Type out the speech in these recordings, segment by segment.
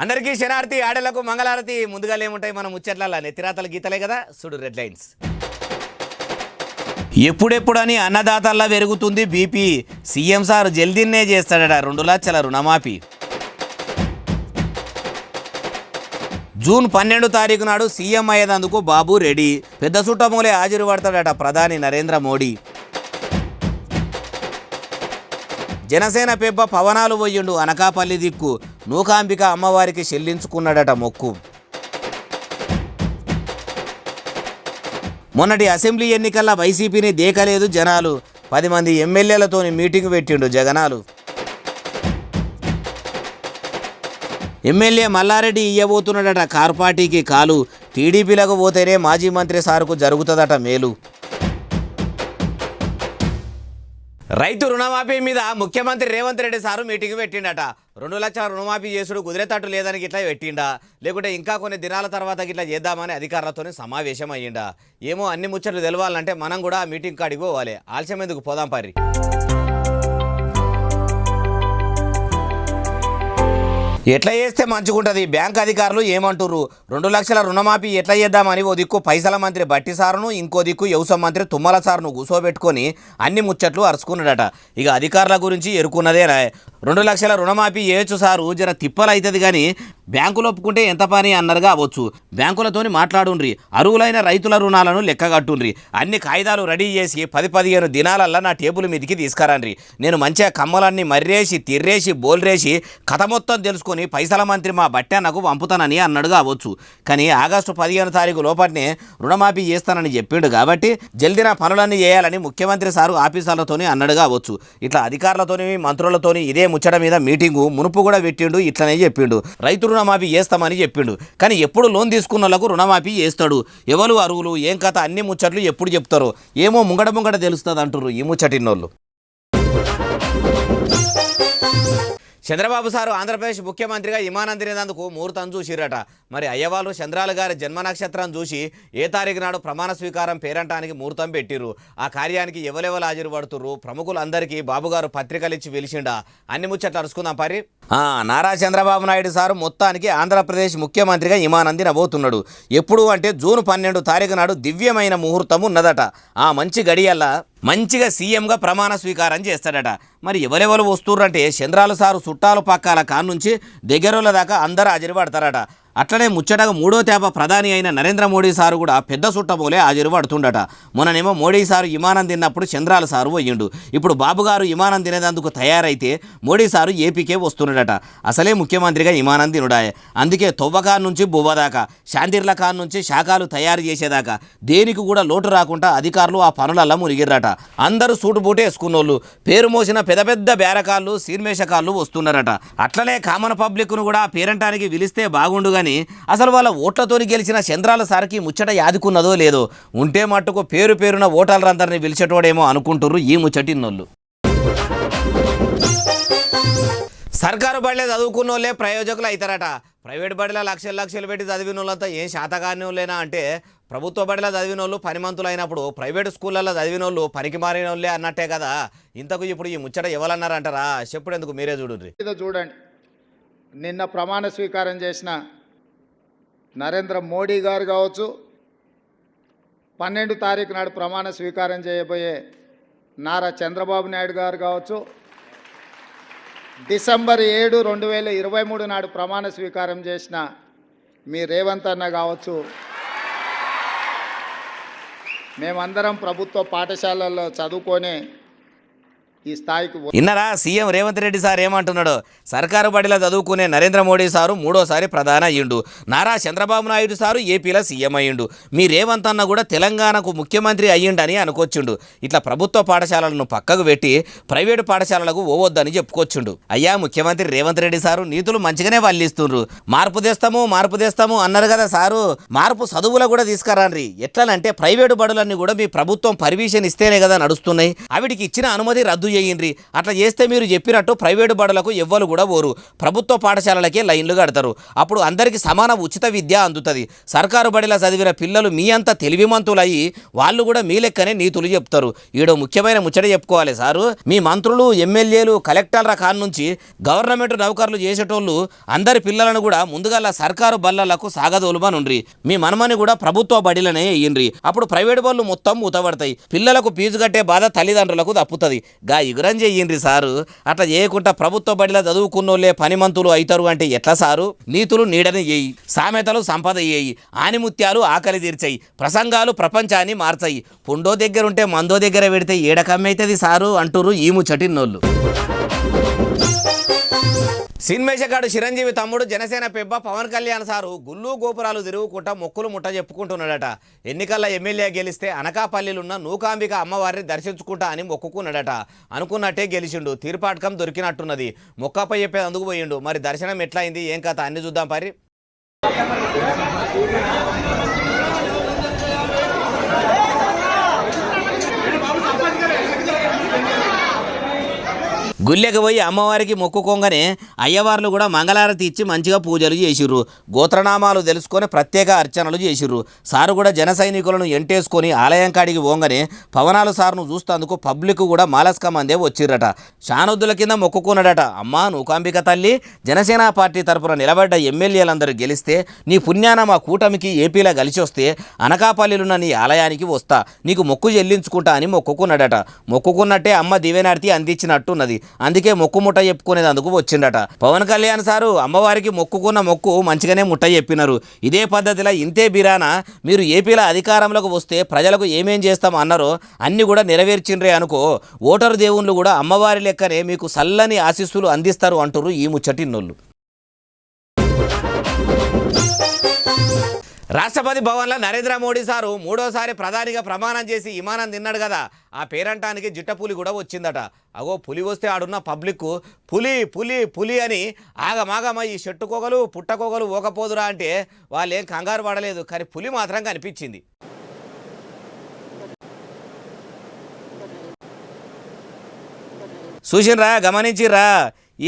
అందరికీ శనార్థి ఆడలకు మంగళారతి. ముందుగా ఏముంటాయి మనం ముచ్చట్ల నెత్తిరాతల గీతలే కదా. చూడు రెడ్ లైన్స్. ఎప్పుడెప్పుడని అన్నదాతల్లా పెరుగుతుంది బీపీ. సీఎం సార్ జల్దీనే చేస్తాడట 2 లక్షల రుణమాఫీ. జూన్ 12 తారీఖు నాడు సీఎం అయ్యేందుకు బాబు రెడీ. పెద్ద సుట్టమూలే హాజరు పడతాడట ప్రధాని నరేంద్ర మోడీ. జనసేన పెబ్బ పవనాలు పోయిండు అనకాపల్లి దిక్కు. నూకాంబిక అమ్మవారికి చెల్లించుకున్నాడట మొక్కు. మొన్నటి అసెంబ్లీ ఎన్నికల్లో వైసీపీని దేకలేదు జనాలు. 10 మంది ఎమ్మెల్యేలతోని మీటింగ్ పెట్టిండు జగనాలు. ఎమ్మెల్యే మల్లారెడ్డి ఇయ్యబోతున్నాడట కార్ పార్టీకి కాలు. టీడీపీలకు పోతేనే మాజీ మంత్రి సారుకు జరుగుతుందట మేలు. రైతు రుణమాఫీ మీద ముఖ్యమంత్రి రేవంత్ రెడ్డి సారు మీటింగ్ పెట్టిండట. 2 లక్షల రుణమాఫీ చేసుడు కుదిరేటట్టు లేదని ఇట్లా పెట్టిండా, లేకుంటే ఇంకా కొన్ని దినాల తర్వాత ఇట్లా చేద్దామని అధికారులతో సమావేశం అయ్యిండా. ఏమో అన్ని ముచ్చట్లు తెలవాలంటే మనం కూడా ఆ మీటింగ్ కాడికి పోవాలి. ఆలస్యం ఎందుకు, పోదాం పర్రి. ఎట్లా చేస్తే మంచిగుంటుంది? బ్యాంక్ అధికారులు ఏమంటుర్రు? 2 లక్షల రుణమాఫీ ఎట్లా చేద్దామని ఓ దిక్కు పైసల మంత్రి బట్టి సారును, ఇంకో దిక్కు వ్యవసాయ మంత్రి తుమ్మల సారును కూసోబెట్టుకొని అన్ని ముచ్చట్లు అరుచుకున్నాడట. ఇక అధికారుల గురించి ఎరుకున్నదేనా. 2 లక్షల రుణమాఫీ చేయొచ్చు సారు, జర తిప్పలు అవుతుంది కానీ బ్యాంకులు ఒప్పుకుంటే ఎంత పని అన్నరుగా అవ్వచ్చు. బ్యాంకులతోని మాట్లాడుండ్రి, అరువులైన రైతుల రుణాలను లెక్కగట్టుండ్రి. అన్ని కాగితాలు రెడీ చేసి 10-15 దినాలల్లా నా టేబుల్ మీదికి తీసుకురండ్రి. నేను మంచిగా కమ్మలన్నీ మర్రేసి తిర్రేసి బోల్రేసి కథ మొత్తం తెలుసుకొని పైసల మంత్రి మా బట్టన్నకు పంపుతానని అన్నాడుగా అవ్వచ్చు. కానీ ఆగస్టు 15 తారీఖు లోపలనే రుణమాఫీ చేస్తానని చెప్పిండు కాబట్టి జల్దిన పనులన్నీ చేయాలని ముఖ్యమంత్రి సారు ఆఫీసర్లతోని అన్నాడుగా అవ్వచ్చు. ఇట్లా అధికారులతోని మంత్రులతోని ఇదే ముచ్చట మీద మీటింగు మునుపు కూడా పెట్టిండు. ఇట్లనే చెప్పిండు రైతు రుణమాఫీ చేస్తామని చెప్పిండు. కానీ ఎప్పుడు లోన్ తీసుకున్న వాళ్ళకు రుణమాఫీ చేస్తాడు. ఎవరు అరువులు ఏం కథ అన్ని ముచ్చట్లు ఎప్పుడు చెప్తారో ఏమో ముంగడ తెలుస్తుంది అంటుర్రు ఈ ముచ్చటిన్నోళ్ళు. చంద్రబాబు సారు ఆంధ్రప్రదేశ్ ముఖ్యమంత్రిగా ఇమానందినందుకు ముహూర్తం చూసిరట. మరి అయ్యవాళ్ళు చంద్రాలు గారి జన్మ నక్షత్రం చూసి ఏ తారీఖు నాడు ప్రమాణ స్వీకారం పేరంటానికి ముహూర్తం పెట్టిర్రు. ఆ కార్యానికి ఎవరెవరు హాజరు పడుతుర్రు, ప్రముఖులందరికీ బాబుగారు పత్రికలు ఇచ్చి పిలిచిండా. అన్ని ముచ్చట్లు అరుచుకుందాం పరి. నారా చంద్రబాబు నాయుడు సారు మొత్తానికి ఆంధ్రప్రదేశ్ ముఖ్యమంత్రిగా ఇమానంది నవ్వుతున్నాడు. ఎప్పుడు అంటే జూన్ 12 తారీఖు నాడు దివ్యమైన ముహూర్తం ఉన్నదట. ఆ మంచి గడియల్లా మంచిగా సీఎంగా ప్రమాణ స్వీకారం చేస్తాడట. మరి ఎవరెవరు వస్తుర్రంటే చంద్రాలు సారు చుట్టాలు పక్కాల కానుంచి దగ్గరోళ్ళ దాకా అందరూ హాజరు పడతారట. అట్లనే ముచ్చటగా 3వ తేప ప్రధాని అయిన నరేంద్ర మోడీ సారు కూడా పెద్ద సుట్టమోలే హాజరు పడుతుండట. మొన్ననేమో మోడీ సారు విమానం తిన్నప్పుడు చంద్రాల సారు పోయిండు. ఇప్పుడు బాబుగారు విమానం తినేందుకు తయారైతే మోడీ సారు ఏపీకే వస్తున్నాడట. అసలే ముఖ్యమంత్రిగా విమానం తినుడాయే. అందుకే తొవ్వకాన్ నుంచి బువ్వదాకా, శాంతిర్ల కాన్ నుంచి శాఖలు తయారు చేసేదాకా దేనికి కూడా లోటు రాకుండా అధికారులు ఆ పనులల్లా మునిగిర్రట. అందరూ సూటు బూటే వేసుకున్నోళ్ళు, పేరు మోసిన పెద్ద బేరకాళ్ళు సీర్మేషకాళ్ళు వస్తున్నారట. అట్లనే కామన్ పబ్లిక్ను కూడా పేరంటానికి పిలిస్తే బాగుండుగా. అసలు వాళ్ళ ఓట్లతోని గెలిచిన చంద్రాల సార్కి ముచ్చట యాదుకున్నదో లేదో, ఉంటే మట్టుకు పేరున ఓటర్లందరినీ పిలిచేటోడేమో అనుకుంటుర్రు ఈ ముచ్చటిన్నోళ్ళు. సర్కారు బడిలో చదువుకున్న వాళ్ళే ప్రయోజకులు అవుతారట. ప్రైవేట్ బడిలో లక్షలు పెట్టి చదివిన వాళ్ళంతా ఏం శాతకాని వాళ్ళేనా అంటే, ప్రభుత్వ బడిలో చదివిన వాళ్ళు పనిమంతులు అయినప్పుడు ప్రైవేట్ స్కూళ్ళల్లో చదివిన వాళ్ళు పనికి మారిన వాళ్ళే అన్నట్టే కదా. ఇంతకు ఇప్పుడు ఈ ముచ్చట ఎవరన్నారంటారా? చెప్పుడెందుకు మీరే చూడండి. చూడండి, నిన్న ప్రమాణ స్వీకారం చేసిన నరేంద్ర మోడీ గారు కావచ్చు, 12 తారీఖు నాడు ప్రమాణ స్వీకారం చేయబోయే నారా చంద్రబాబు నాయుడు గారు కావచ్చు, డిసెంబర్ 7, 2023 నాడు ప్రమాణ స్వీకారం చేసిన మీ రేవంత్ అన్న కావచ్చు, మేమందరం ప్రభుత్వ పాఠశాలల్లో చదువుకొని ఈ స్థాయికి. ఇన్నరా సీఎం రేవంత్ రెడ్డి సార్ ఏమంటున్నాడు? సర్కారు బడిలో చదువుకునే నరేంద్ర మోడీ సారు 3వసారి ప్రధాని అయ్యిండు. నారా చంద్రబాబు నాయుడు సారు ఏపీలో సీఎం అయ్యిండు. మీ రేవంత్ అన్న కూడా తెలంగాణకు ముఖ్యమంత్రి అయ్యిండని అనుకొచ్చిండు. ఇట్లా ప్రభుత్వ పాఠశాలలను పక్కకు పెట్టి ప్రైవేటు పాఠశాలలకు పోవద్దని చెప్పుకొచ్చిండు. అయ్యా ముఖ్యమంత్రి రేవంత్ రెడ్డి సారు నీతులు మంచిగానే వల్లిస్తుండ్రు. మార్పు తెస్తాము అన్నారు కదా సారు. మార్పు చదువులో కూడా తీసుకురాండ్రి. ఎట్లనంటే ప్రైవేటు బడులన్నీ కూడా మీ ప్రభుత్వం పర్మిషన్ ఇస్తేనే కదా నడుస్తున్నాయి. అవిటికి ఇచ్చిన అనుమతి రద్దు చేయండి. అట్లా చేస్తే మీరు చెప్పినట్టు ప్రైవేటు బడులకు ఎవ్వరు కూడా పోరు, ప్రభుత్వ పాఠశాలలకే లైన్లు కడతారు. అప్పుడు అందరికీ సమాన ఉచిత విద్య అందుతుంది. సర్కారు బడిలో చదివిన పిల్లలు మీ అంత తెలివిమంతులయ్యి వాళ్ళు కూడా మీ లెక్కనే నీతులు చెప్తారు. ఈడో ముఖ్యమైన ముచ్చట చెప్పుకోవాలి సారు, మీ మంత్రులు ఎమ్మెల్యేలు కలెక్టర్ల కాడ నుంచి గవర్నమెంట్ నౌకర్లు చేసేటోళ్ళు అందరి పిల్లలను కూడా ముందుగా సర్కారు బళ్ళలకు సాగదోలుమనుండ్రి. మీ మనమని కూడా ప్రభుత్వ బడిలనే వేయండ్రి. అప్పుడు ప్రైవేటు బళ్ళు మొత్తం మూతపడతాయి. పిల్లలకు ఫీజు కట్టే బాధ తల్లిదండ్రులకు తప్పుతుంది. గా ఇగురం చెయ్యండ్రి సారు. అట్లా చేయకుండా ప్రభుత్వ బడిలో చదువుకున్నోళ్ళే పనిమంతులు అవుతారు అంటే ఎట్లా సారు? నీతులు నీడని చేయి, సామెతలు సంపద చేయి, ఆనిముత్యాలు ఆకలి తీర్చాయి, ప్రసంగాలు ప్రపంచాన్ని మార్చాయి. పుండో దగ్గరుంటే మందో దగ్గర పెడితే ఏడకమ్మవుతుంది సారు అంటురు ఈ ముచ్చటిన్నోళ్ళు. సినిమేషగాడు చిరంజీవి తమ్ముడు జనసేన పెబ్బ పవన్ కళ్యాణ్ సారు గుళ్ళు గోపురాలు తిరుగుకుంటా మొక్కులు ముట్ట చెప్పుకుంటున్నాడట. ఎన్నికల్లో ఎమ్మెల్యే గెలిస్తే అనకాపల్లిలున్న నూకాంబిక అమ్మవారిని దర్శించుకుంటా అని మొక్కుకున్నాడట. అనుకున్నట్టే గెలిచిండు, తీర్పాటకం దొరికినట్టున్నది. మొక్కపై చెప్పేది అందుకు పోయిండు. మరి దర్శనం ఎట్లయింది ఏం కథ అన్ని చూద్దాం పరి. గుళ్ళకి పోయి అమ్మవారికి మొక్కుకోగానే అయ్యవార్లు కూడా మంగళారతి ఇచ్చి మంచిగా పూజలు చేసిర్రు. గోత్రనామాలు తెలుసుకొని ప్రత్యేక అర్చనలు చేసిర్రు. సారు కూడా జన సైనికులను ఎంటేసుకొని ఆలయం కాడికి పోగానే పవనాలు సార్ను చూస్తేందుకు పబ్లిక్ కూడా మాలస్క మందే వచ్చిర్రట. శానొద్దుల కింద మొక్కుకున్నాడట. అమ్మా నూకాంబిక తల్లి, జనసేన పార్టీ తరపున నిలబడ్డ ఎమ్మెల్యేలందరూ గెలిస్తే నీ పుణ్యాన మా కూటమికి ఏపీలో కలిసి వస్తే అనకాపల్లిలున్న నీ ఆలయానికి వస్తా, నీకు మొక్కు చెల్లించుకుంటా అని మొక్కుకున్నాడట. మొక్కుకున్నట్టే అమ్మ దివ్యనార్తి అందించినట్టున్నది. అందుకే మొక్కు ముట్ట చెప్పుకునేది అందుకు వచ్చిండట. పవన్ కళ్యాణ్ సారు అమ్మవారికి మొక్కుకున్న మొక్కు మంచిగానే ముట్ట చెప్పినారు. ఇదే పద్ధతిలో ఇంతే బిరాన మీరు ఏపీలో అధికారంలోకి వస్తే ప్రజలకు ఏమేం చేస్తాం అన్నారో అన్ని కూడా నెరవేర్చిండ్రే అనుకో, ఓటరు దేవుళ్ళు కూడా అమ్మవారి లెక్కనే మీకు సల్లని ఆశీస్సులు అందిస్తారు అంటారు ఈ ముచ్చటిన్నోళ్ళు. రాష్ట్రపతి భవన్లో నరేంద్ర మోడీ సారు మూడోసారి ప్రధానిగా ప్రమాణం చేసి విమానం తిన్నాడు కదా, ఆ పేరంటానికి జిట్టపులి కూడా వచ్చిందట. అగో పులి వస్తే ఆడున్న పబ్లిక్ పులి పులి పులి అని ఆగమాగమ ఈ చెట్టుకోగలు పుట్టకోగలు ఓకపోదురా అంటే వాళ్ళేం కంగారు పడలేదు. కానీ పులి మాత్రం కనిపించింది. చూసిన్రా, గమనించిర్రా,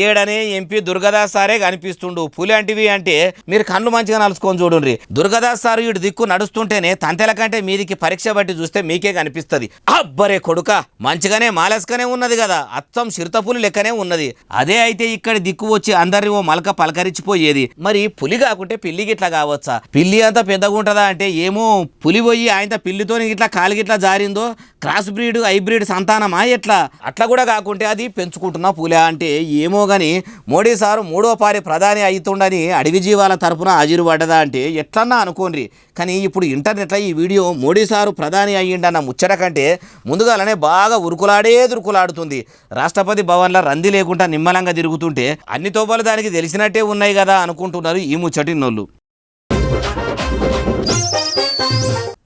ఏడనే ఎంపీ దుర్గదాస్ సారే కనిపిస్తుండు. పులి అంటివి అంటే మీరు కళ్ళు మంచిగా నలుసుకొని చూడండి. దుర్గదాస్ సారు ఇటు దిక్కు నడుస్తుంటేనే తంతెల కంటే మీదికి పరీక్ష బట్టి చూస్తే మీకే కనిపిస్తుంది. అబ్బరే కొడుక, మంచిగానే మాలస్కనే ఉన్నది కదా, అచ్చం చిరుతపులి లెక్కనే ఉన్నది. అదే అయితే ఇక్కడ దిక్కు వచ్చి అందరిని ఓ మలక పలకరించిపోయేది. మరి పులి కాకుంటే పిల్లి గిట్లా కావచ్చా? పిల్లి అంతా పెద్దగా ఉంటుందా అంటే ఏమో, పులి పోయి ఆయన పిల్లితో ఇట్లా కాలు గిట్లా జారిందో, క్రాస్ బ్రీడ్ హైబ్రిడ్ సంతానమా ఎట్లా? అట్లా కూడా కాకుంటే అది పెంచుకుంటున్న పులి అంటే ఏమో. కానీ మోడీ సారు మూడో పారి ప్రధాని అవుతుండని అడవి జీవాల తరపున హాజరు పడ్డదా అంటే ఎట్లన్నా అనుకోండి. కానీ ఇప్పుడు ఇంటర్నెట్లో ఈ వీడియో మోడీ సారు ప్రధాని అయ్యిండన్న ముచ్చట కంటే ముందుగానే బాగా ఉరుకులాడుతుంది. రాష్ట్రపతి భవన్లో రంది లేకుండా నిమ్మలంగా తిరుగుతుంటే అన్ని తోపలు దానికి తెలిసినట్టే ఉన్నాయి కదా అనుకుంటున్నారు ఈ ముచ్చటిన్నోళ్ళు.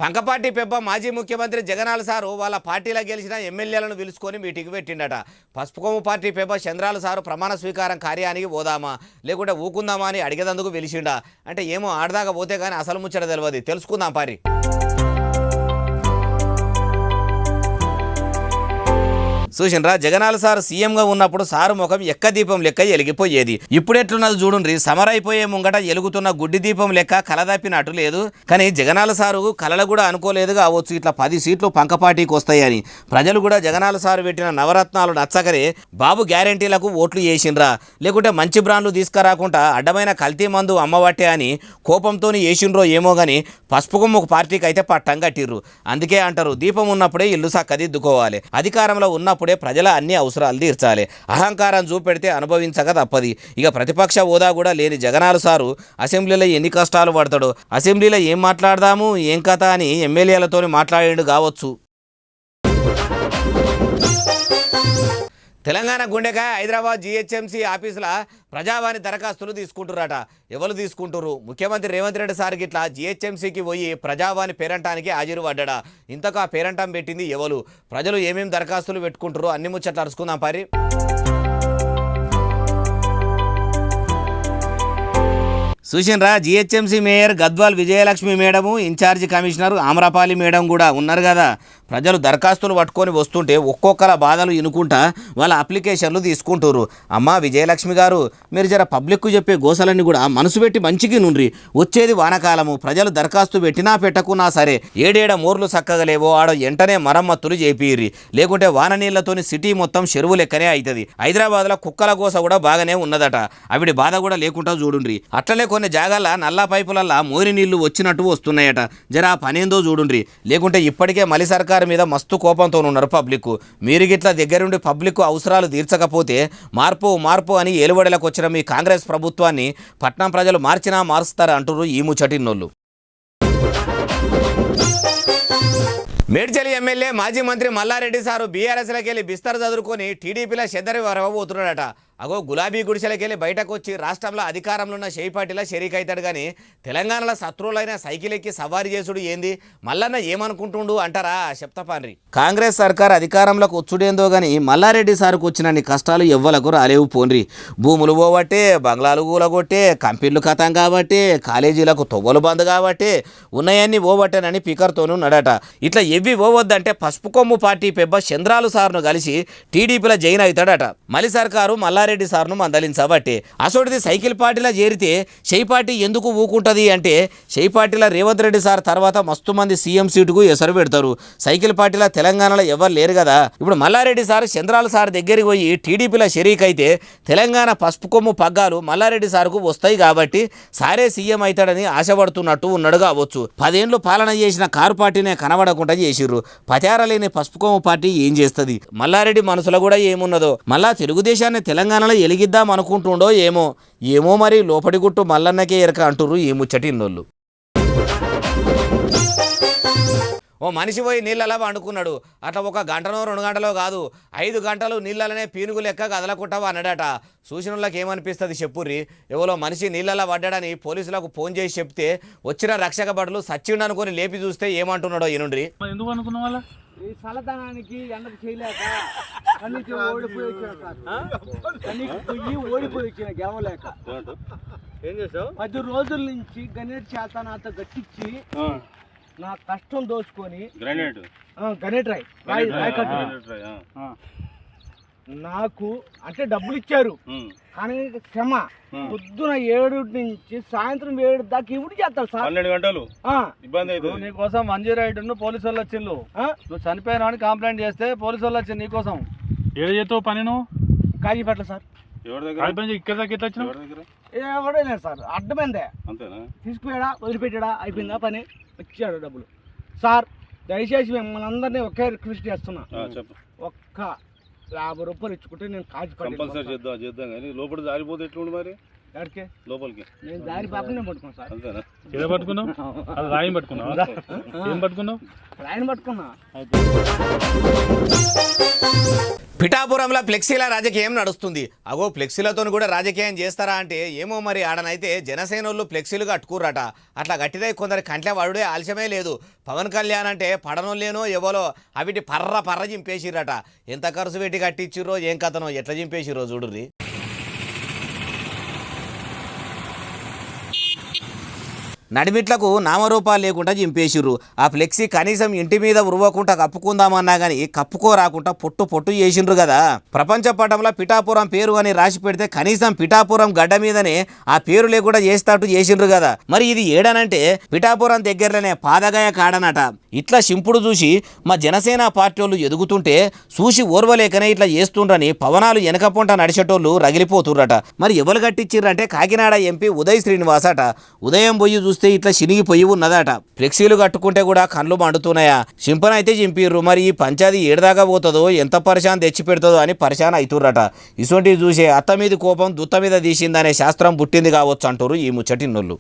పంకపాటి పెబ్బ మాజీ ముఖ్యమంత్రి జగనాల సారు వాళ్ళ పార్టీలో గెలిచిన ఎమ్మెల్యేలను పిలుచుకొని మీటింగ్ పెట్టిండట. పసుపుకొమ్ము పార్టీ పెబ్బ చంద్రాల సారు ప్రమాణ స్వీకారం కార్యానికి పోదామా లేకుంటే ఊకుందామా అని అడిగేందుకు పిలిచిండా. అంటే ఏమో ఆడదాకా పోతే కానీ అసలు ముచ్చట తెలియదు. తెలుసుకుందాం పారి. చూసినరా, జగనాల సార్ సీఎంగా ఉన్నప్పుడు సారు ముఖం ఎక్క దీపం లెక్క ఎలిగిపోయేది. ఇప్పుడు ఎట్లున్నది చూడుండ్రి, సమరైపోయే ముంగట ఎలుగుతున్న గుడ్డి దీపం లెక్క కలదప్పినట్టు లేదు. కానీ జగనాల సారు కలలు కూడా అనుకోలేదు కావచ్చు ఇట్లా 10 సీట్లు పంకపార్టీకి వస్తాయని. ప్రజలు కూడా జగనాల సారు పెట్టిన నవరత్నాలు నచ్చకరే బాబు గ్యారెంటీలకు ఓట్లు వేసిండ్రా, లేకుంటే మంచి బ్రాండ్లు తీసుకురాకుండా అడ్డమైన కల్తీ మందు అమ్మబట్టే అని కోపంతో వేసిండ్రో ఏమో కానీ పసుపుకొమ్ము పార్టీకి అయితే పట్టం కట్టిర్రు. అందుకే అంటారు, దీపం ఉన్నప్పుడే ఇల్లు సక్కదిద్దుకోవాలి, అధికారంలో ఉన్నప్పుడే ప్రజల అన్ని అవసరాలు తీర్చాలి. అహంకారం చూపెడితే అనుభవించక తప్పది. ఇక ప్రతిపక్ష హోదా కూడా లేని జగనాలు సారు అసెంబ్లీలో ఎన్ని కష్టాలు పడతాడో, అసెంబ్లీలో ఏం మాట్లాడదాము ఏం కథ అని ఎమ్మెల్యేలతో మాట్లాడిండు కావచ్చు. తెలంగాణ గుండెకాయ హైదరాబాద్ జీహెచ్ఎంసీ ఆఫీసుల ప్రజావాణి దరఖాస్తులు తీసుకుంటున్నారట. ఎవరు తీసుకుంటారు? ముఖ్యమంత్రి రేవంత్ రెడ్డి సార్కి ఇట్లా జీహెచ్ఎంసీకి పోయి ప్రజావాణి పేరంటానికి హాజరు పడ్డా. ఇంతకు ఆ పేరంటం పెట్టింది ఎవరు? ప్రజలు ఏమేమి దరఖాస్తులు పెట్టుకుంటారో అన్ని ముచ్చట్లు అరుచుకుందాం పారి. చూసినరా GHMC mayor Gadwal Vijayalakshmi madam incharge commissioner Amrapali madam కూడా ఉన్నారు కదా. ప్రజలు దరఖాస్తులు పట్టుకొని వస్తుంటే ఒక్కొక్కల బాధలు ఇనుకుంటా వాళ్ళ అప్లికేషన్లు తీసుకుంటారు. అమ్మా విజయలక్ష్మి గారు, మీరు జర పబ్లిక్కు చెప్పే గోసలన్నీ కూడా మనసు పెట్టి మంచిగా నుండ్రి. వచ్చేది వానకాలము, ప్రజలు దరఖాస్తు పెట్టినా పెట్టకున్నా సరే ఏడేడ మోర్లు చక్కగా లేవో ఆడ వెంటనే మరమ్మతులు చేపియ్యి. లేకుంటే వాన నీళ్లతోని సిటీ మొత్తం చెరువు లెక్కనే అవుతుంది. హైదరాబాద్లో కుక్కల గోస కూడా బాగానే ఉన్నదట, ఆవిడ బాధ కూడా లేకుండా చూడుండ్రి. అట్లనే కొన్ని జాగాల నల్లా పైపులల్లా మోరి నీళ్లు వచ్చినట్టు వస్తున్నాయట. జరా పనేందో చూడుండ్రి. లేకుంటే ఇప్పటికే మలి సర్కారు మీద మస్తు కోపంతో ఉన్నారు పబ్లిక్. మీరు గిట్లా దగ్గరుండి పబ్లిక్ అవసరాలు తీర్చకపోతే మార్పు మార్పు అని ఏలుబడిలకు వచ్చిన మీ కాంగ్రెస్ ప్రభుత్వాన్ని పట్నం ప్రజలు మార్చినా మారుస్తారు అంటారు ఈ ముచ్చటిన్నోళ్ళు. మేడ్చల్ ఎమ్మెల్యే మాజీ మంత్రి మల్లారెడ్డి సారు బీఆర్ఎస్లోకి వెళ్ళి బిస్తర్ చదువుకొని టీడీపీలో చెద్దరి వరవబోతున్నాడట. అగో గులాబీ గుడిసెలకి వెళ్ళి బయటకు వచ్చి రాష్ట్రంలో అధికారంలో ఉన్న షేయి పార్టీలో షరీక్ అవుతాడు. కానీ తెలంగాణలో శత్రువులైన సైకిల్ ఎక్కి సవారీ చేసుడు ఏంది మల్లన్న ఏమనుకుంటుండు అంటారా? చెప్తాపాన్రి. కాంగ్రెస్ సర్కార్ అధికారంలోకి వచ్చుడేందో కానీ మల్లారెడ్డి సార్కు వచ్చినన్ని కష్టాలు ఎవ్వలకు రాలేవు పోన్రి. భూములు పోవట్టే, బంగ్లాలు కూలగొట్టే, కంపెనీలు కథం కాబట్టే, కాలేజీలకు తొవ్వలు బంద్ కాబట్టే, ఉన్నాయన్నీ పోవట్టేనని పికర్తోనూ నడట. ఇట్లా ఎవ్వి పోవద్దంటే పసుపు కొమ్ము పార్టీ పెబ్బ చంద్రాలు సార్ను కలిసి టీడీపీలో జైన్ అవుతాడట. మలి సర్కారు మల్లారెడ్డి సార్ను మందలించబట్టే. అసోటిది సైకిల్ పార్టీలో చేరితే షేయి పార్టీ ఎందుకు ఊకుంటుంది అంటే షేయి పార్టీలో రేవంత్ రెడ్డి సార్ తర్వాత మస్తు మంది సీఎం సీటుకు ఎసరు పెడతారు. సైకిల్ పార్టీలో తెలంగాణలో ఎవరు లేరు కదా. ఇప్పుడు మల్లారెడ్డి సార్ చంద్రాల సార్ దగ్గరికి పోయి టీడీపీలో షరీక్ అయితే తెలంగాణ పసుపు కొమ్ము పగ్గాలు మల్లారెడ్డి సార్కు వస్తాయి కాబట్టి సారే సీఎం అవుతాడని ఆశపడుతున్నట్టు ఉన్నాడు కావచ్చు. 10 ఏళ్ళు పాలన చేసిన కారు పార్టీనే కనబడకుండా చేసిర్రు. పచారలేని పసుపు కొమ్ము పార్టీ ఏం చేస్తుంది? మల్లారెడ్డి మనసులో కూడా ఏమున్నదో, మళ్ళా తెలుగుదేశాన్ని తెలంగాణలో ఎలిగిద్దాం అనుకుంటుండో ఏమో మరి లోపడి గుట్టు మల్లన్నకే ఎరక అంటుర్రు ఈ ముచ్చటి ఇన్నోళ్ళు. ఓ మనిషి పోయి నీళ్ళలా వండుకున్నాడు. అట్లా 1 గంటనో 2 గంటలో కాదు 5 గంటలు నీళ్ళనే పీనుగు లెక్క కదలకుంటావు అన్నాడట. చూసిన వాళ్ళకి ఏమనిపిస్తుంది చెప్పుర్రి? ఎవరో మనిషి నీళ్ళలా పడ్డాడని పోలీసులకు ఫోన్ చేసి చెప్తే వచ్చిన రక్షక భటులు సచ్చిండు అనుకుని లేపి చూస్తే ఏమంటున్నాడో ఈనుండ్రి. ఎందుకు అనుకున్న వాళ్ళ ఈ చల్లదనానికి ఎండకు చేయలేక కన్నీకి ఓడిపోయి వచ్చిన సార్, కన్నీకి పొయ్యి ఓడిపోయి వచ్చిన గెవలేక ఏం చేసావు? 10 రోజుల నుంచి గణేట్ చేత నాతో గట్టించి నా కష్టం దోచుకొని గణేట్ రాయి కట్టు నాకు అంటే డబ్బులు ఇచ్చారు. కానీ క్షమ పొద్దున 7 నుంచి సాయంత్రం 7 దాకా ఇవి చేస్తారు సార్. 12 గంటలు ఇబ్బంది అవుతుంది. నీకోసం 108 పోలీసు వాళ్ళు వచ్చిండు. నువ్వు చనిపోయినా అని కంప్లైంట్ చేస్తే పోలీసు వాళ్ళు వచ్చింది నీకోసం. ఏడు చేస్తావు పని నువ్వు? కాజీపేటలో సార్. ఎవరి దగ్గర? ఇక్కడ దాకా ఎట్లా వచ్చినావు? ఎవడే లేదు సార్, అడ్డమైందే. అంతేనా? తీసుకుపోయాడా, వదిలిపెట్టాడా, అయిపోయిందా పని, వచ్చాడు డబ్బులు. సార్ దయచేసి మిమ్మల్ని అందరినీ ఒకే రిక్వెస్ట్ చేస్తున్నా, ఒక్క 50 రూపాయలు ఇచ్చుకుంటే నేను కంపల్సరీ చేద్దాం కానీ లోపల జారిపోతే ఎట్లుండి మరి? ఎక్కడికి? లోపలికి. నేను దారి పాపనే పట్టుకున్నా సార్. అంతేనా? ఏదో పట్టుకున్నావు? అది రాయిని పట్టుకున్నావు? ఏం పట్టుకున్నావు? రాయిని పట్టుకున్నా. పిఠాపురంలో ఫ్లెక్సీల రాజకీయం నడుస్తుంది. అగో ఫ్లెక్సీలతో కూడా రాజకీయం చేస్తారా అంటే ఏమో మరి. ఆడనైతే జనసేనోళ్ళు ఫ్లెక్సీలు కట్టుకుర్రట. అట్లా కట్టిదే కొందరి కంట్లే వాడుడే ఆలస్యమే లేదు. పవన్ కళ్యాణ్ అంటే పడనోళ్ళేనో ఎవరో అవిటి పర్ర చింపేసిర్రట. ఎంత ఖర్చు పెట్టి కట్టించిర్రో ఏం కథనో ఎట్లా చింపేసిర్రో చూడుర్రి. నడిమిట్లకు నామరూపాలు లేకుండా చింపేసిర్రు. ఆ ఫ్లెక్సీ కనీసం ఇంటి మీద ఉరవకుండా కప్పుకుందామన్నా కానీ కప్పుకోరాకుండా పొట్టు చేసిండ్రు కదా. ప్రపంచ పటంలో పిఠాపురం పేరు అని రాసి పెడితే కనీసం పిఠాపురం గడ్డ మీదనే ఆ పేరు లేకుండా చేస్తాట్టు చేసిండ్రు కదా. మరి ఇది ఏడనంటే పిఠాపురం దగ్గరలోనే పాదగాయ కాడనట. ఇట్లా సింపుడు చూసి మా జనసేన పార్టీ వాళ్ళు ఎదుగుతుంటే చూసి ఓర్వలేకనే ఇట్లా చేస్తుండ్రని పవనాలు వెనకపొంట నడిచేటోళ్ళు రగిలిపోతుర్రట. మరి ఎవరు కట్టించిర్రంటే కాకినాడ ఎంపీ ఉదయ్ శ్రీనివాస్ అట. ఉదయం పోయి చూస్తే ఇట్లా చినిగిపోయి ఉన్నదట. ఫ్లెక్సీలు కట్టుకుంటే కూడా కళ్ళు మండుతున్నాయా. చింపనైతే చింపిర్రు. మరి ఈ పంచాది ఏడదాకా పోతుందో, ఎంత పరిశాన్ తెచ్చి పెడుతుందో అని పరిశాన్ అవుతుర్రట. ఇసొంటివి చూసే అత్త మీద కోపం దుత్త మీద తీసిందనే శాస్త్రం పుట్టింది కావచ్చు అంటారు ఈ ముచ్చటిన్నోళ్ళు.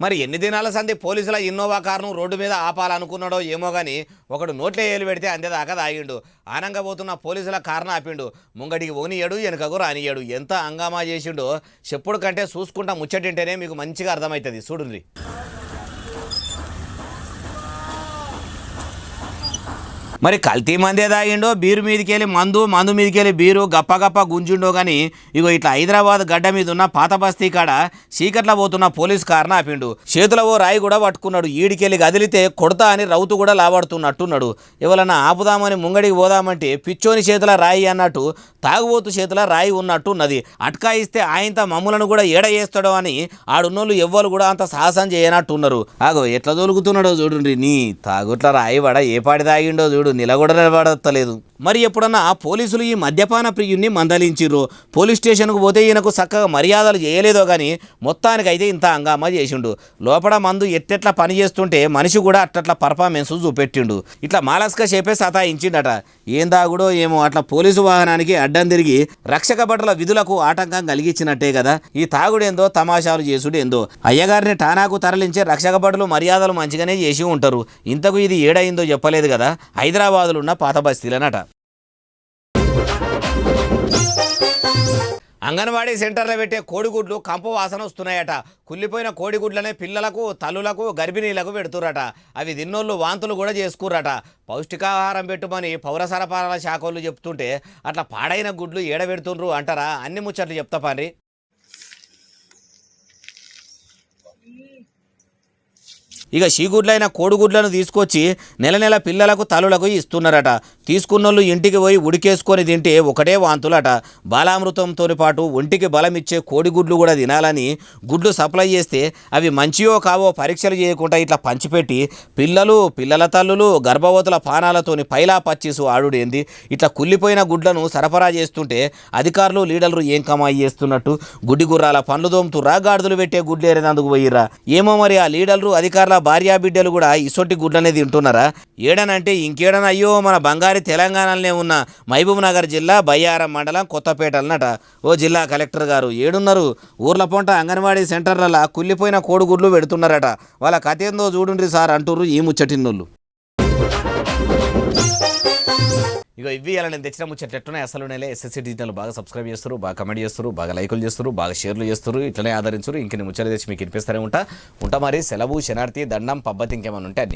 మరి ఎన్ని దినాల సంది పోలీసుల ఇన్నోవా కారును రోడ్డు మీద ఆపాలనుకున్నాడో ఏమో కానీ ఒకడు నోట్లే ఏలు పెడితే అంతేదాకా తాగిండు. ఆనంగా పోతున్న పోలీసుల కారును ఆపిండు. ముంగడికి ఓనియాడు, వెనకకు రానియాడు. ఎంత హంగామా చేసిండో చెప్పుడు కంటే చూసుకుంటా ముచ్చటింటేనే మీకు మంచిగా అర్థమవుతుంది. చూడుండ్రి. మరి కల్తీ మందే తాగిండో బీరు మీదకెళ్ళి మందు మీదకెళ్ళి బీరు గప్ప గుంజిండో కానీ ఇగో ఇట్లా హైదరాబాద్ గడ్డ మీద ఉన్న పాత బస్తీ కాడ చీకట్ల పోతున్న పోలీస్ కార్ను ఆపిండు. చేతుల ఓ రాయి కూడా పట్టుకున్నాడు. ఈడికెళ్ళి కదిలితే కొడతా అని రౌతు కూడా లావాడుతున్నట్టున్నాడు. ఎవరన్నా ఆపుదామని ముంగడికి పోదామంటే పిచ్చోని చేతుల రాయి అన్నట్టు తాగుబోతు చేతుల రాయి ఉన్నట్టున్నది. అట్కాయిస్తే ఆయనత మమ్ములను కూడా ఏడ చేస్తాడో అని ఆడున్నోళ్ళు ఎవ్వరు కూడా అంత సాహసం చేయనట్టున్నారు. ఆగో ఎట్లా దొలుకుతున్నాడో చూడండి. నీ తాగుట్ల రాయి వాడ ఏ పాడి తాగిండో చూడు, నిలగొడలేదు. మరి ఎప్పుడన్నా పోలీసులు ఈ మద్యపాన ప్రియుణ్ణి మందలించిర్రు. పోలీస్ స్టేషన్కు పోతే ఈయనకు చక్కగా మర్యాదలు చేయలేదో కానీ మొత్తానికైతే ఇంత హంగామా చేసిండు. లోపల మందు ఎట్టెట్లా పని చేస్తుంటే మనిషి కూడా అట్లా పర్ఫార్మెన్స్ చూపెట్టిండు. ఇట్లా మాలస్క చెప్పే సతాయించిండట. ఏం తాగుడో ఏమో అట్లా పోలీసు వాహనానికి అడ్డం తిరిగి రక్షక భటుల విధులకు ఆటంకం కలిగించినట్టే కదా. ఈ తాగుడేందో తమాషాలు చేసుడేందో. అయ్యగారిని ఠానాకు తరలించే రక్షక భటులు మర్యాదలు మంచిగానే చేసి ఉంటారు. ఇంతకు ఇది ఏడైందో చెప్పలేదు కదా. హైదరాబాదులో ఉన్న పాత బస్తీలనట. అంగన్వాడీ సెంటర్లో పెట్టే కోడిగుడ్లు కంపు వాసన వస్తున్నాయట. కుళ్ళిపోయిన కోడిగుడ్లనే పిల్లలకు, తల్లులకు, గర్భిణీలకు పెడుతురట. అవి తిన్నోళ్ళు వాంతులు కూడా చేసుకుర్రట. పౌష్టికాహారం పెట్టుమని పౌర సరఫరాల శాఖలు చెప్తుంటే అట్లా పాడైన గుడ్లు ఏడబెడుతుండ్రు అంటారా? అన్ని ముచ్చట్లు చెప్తా పారి. ఇక షీగుడ్లైన కోడిగుడ్లను తీసుకొచ్చి నెల పిల్లలకు తల్లులకు ఇస్తున్నారట. తీసుకున్నోళ్ళు ఇంటికి పోయి ఉడికేసుకొని తింటే ఒకటే వాంతులట. బాలామృతంతో పాటు ఒంటికి బలం ఇచ్చే కోడిగుడ్లు కూడా తినాలని గుడ్లు సప్లై చేస్తే అవి మంచియో కావో పరీక్షలు చేయకుండా ఇట్లా పంచిపెట్టి పిల్లల తల్లులు గర్భవతుల పానాలతోని పైలా పచ్చిసు ఆడుడేంది. ఇట్లా కుళ్ళిపోయిన గుడ్లను సరఫరా చేస్తుంటే అధికారులు లీడర్లు ఏం కమాయి చేస్తున్నట్టు గుడ్డి గుర్రాల పండ్లు దోముతురా, గాడిదలు పెట్టే గుడ్లు ఏరేందుకు పోయిర్రా ఏమో. మరి ఆ లీడర్లు అధికారుల భార్యా బిడ్డలు కూడా ఇసొట్టి గుడ్లనే తింటున్నారా? ఏడనంటే ఇంకేడన. అయ్యో మన బంగారు తెలంగాణలోనే ఉన్న మహబూబ్ నగర్ జిల్లా బయ్యారం మండలం కొత్తపేటలనట. ఓ జిల్లా కలెక్టర్ గారు ఏడున్నారు. ఊర్ల పొంట అంగన్వాడీ సెంటర్లలో కుళ్ళిపోయిన కోడిగుడ్లు పెడుతున్నారట. వాళ్ళ కథ ఏందో చూడుండ్రి సార్ అంటుర్రు ఈ ముచ్చటిన్నోళ్ళు. ఇక ఇవి అలా నేను తెచ్చిన ముచ్చట్లు ఎట్లున్నాయి అసలు నెలే. ఎస్ఎస్సీ డిజిటల్ బాగా సబ్స్క్రైబ్ చేస్తారు, బాగా కమెంట్ చేస్తారు, బాగా లైకులు చేస్తారు, బాగా షేర్లు చేస్తారు. ఇట్లనే ఆదరించరు. ఇంకెన్ని ముచ్చట్లు తెచ్చి మీకు వినిపిస్తూనే ఉంటా. మరి సెలవు, శనార్థి, దండం, పబ్బతి ఇంకేమైనా ఉంటే అన్ని.